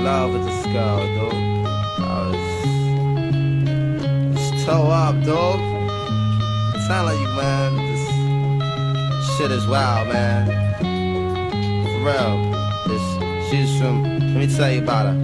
love with this girl, dude. I was toe up, dude. I'm telling you, man, this shit is wild, man. For real. She's from, let me tell you about her.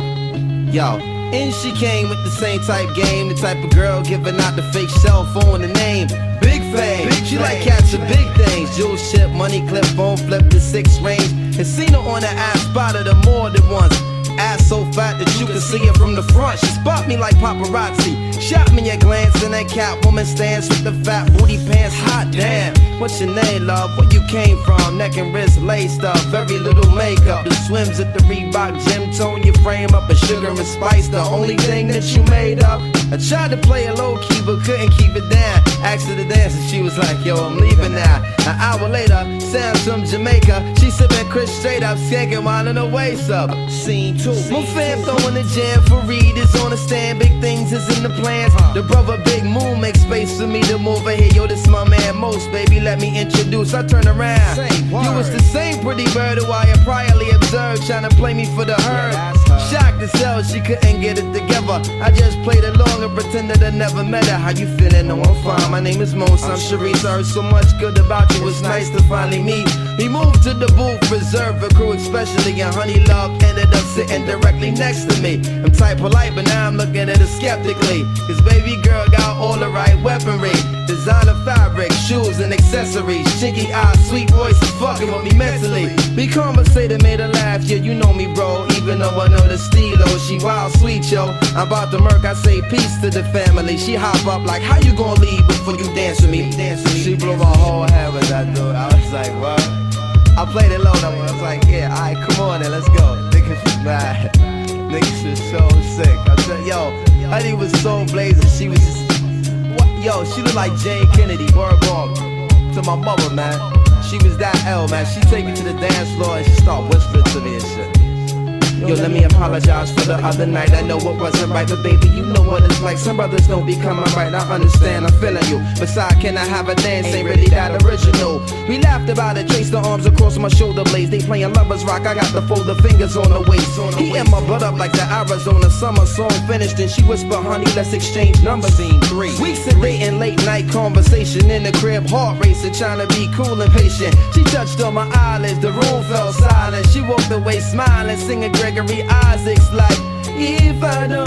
Yo, and she came with the same type game, the type of girl giving out the fake cell phone, the name Big Fame. She like catching big things, jewel ship, money clip, phone flip to 6 range. And seen her on the ass, spotted her more than once. Ass so fat that you can see it from the front. She spot me like paparazzi, shot me a glance, and that Catwoman stance with the fat booty pants. Hot damn, what's your name, love? Where you came from? Neck and wrist laced up, very little makeup. The swims at the Reebok gym, tone your frame up, and sugar and spice the only thing that you made up. I tried to play it low key but couldn't keep it down. Asked her to dance and she was like, yo, I'm leaving now. An hour later, sounds from Jamaica. She sipping Chris straight up, skanking while in her waist up. Scene 2. My fam throwing the jam for Reed is on the stand. Big things is in the plans. The brother Big Moon makes space for me to move over here. Yo, this my man Most, baby, let me introduce. I turn around. You was the same pretty bird who I had priorly observed, trying to play me for the herd. Shocked as hell, she couldn't get it together. I just played along and pretended I never met her. How you feeling? No, I'm fine. My name is Most. I'm Sharice. I heard so much good about you. It's nice to finally meet. We moved to the booth, reserved for crew, especially, and Honey Love ended up sitting directly next to me. I'm type polite, but now I'm looking at her skeptically. Cause baby girl got all the right weaponry. Designer fabric, shoes and accessories. Chinky eyes, sweet voice, and fucking with me mentally. We conversated, made her laugh, yeah, you know me, bro. Even though I know the stilo, she wild sweet, yo. I'm about to murk, I say peace to the family. She hop up like, how you gonna leave before you dance with me? She blew my whole head with that dude. I was like, what? I played it low though. I was like, yeah, alright, come on then, let's go. Niggas was mad. Niggas was so sick. I said, yo, Honey was so blazing. She was just, what? Yo, she looked like Jane Kennedy, word walk. To my mother, man. She was that L, man. She take me to the dance floor and she start whispering to me and shit. Yo, let me apologize for the other night. I know it wasn't right, but baby, you know what it's like. Some brothers don't be coming right. I understand, I'm feeling you. Besides, can I have a dance? Ain't really that original. We laughed about it, traced the arms across my shoulder blades. They playing lovers rock, I got the fold of fingers on the waist. He and my butt up like the Arizona summer song finished. And she whispered, honey, let's exchange numbers. Scene 3. Weeks of dating, late night conversation in the crib, heart racing, trying to be cool and patient. She touched on my eyelids, the room fell silent. She walked away smiling, singing Gregory Isaacs like, if I don't,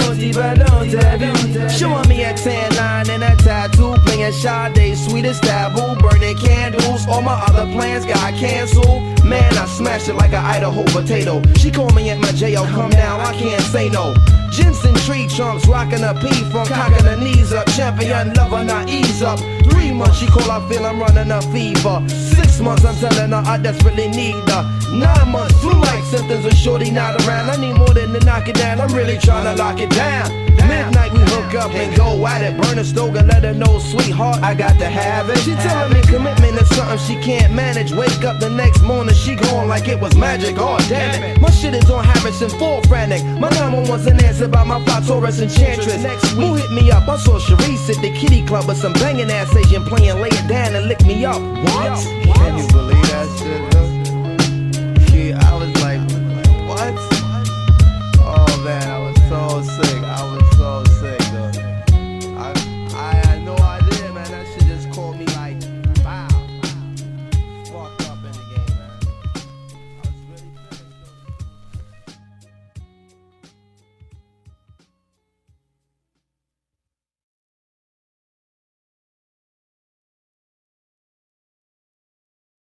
showing me a tan line and a tattoo, playing Sade, sweetest taboo, burning candles. All my other plans got canceled. Man, I smashed it like an Idaho potato. She called me at my jail, come down, I can't say no. Jensen tree trunks, rocking a P from cocking her knees up. Champion lover, not ease up. 3 months she call, I feel I'm running a fever. 6 months I'm telling her I desperately need her. 9 months, flu-like symptoms with shorty not around. I need more than to knock it down, I'm really trying to lock it down. Midnight we hook up and go at it. Burn a stove and let her know, sweetheart, I got to have it. She telling me commitment is something she can't manage. Wake up the next morning, she gone like it was magic. Oh damn it, my shit is on Harrison, full frantic. My number one's an answer by my fly Taurus enchantress. Next week, who hit me up? I saw Sharice at the kitty club with some banging ass Asian playing, lay it down and lick me up. What? Can you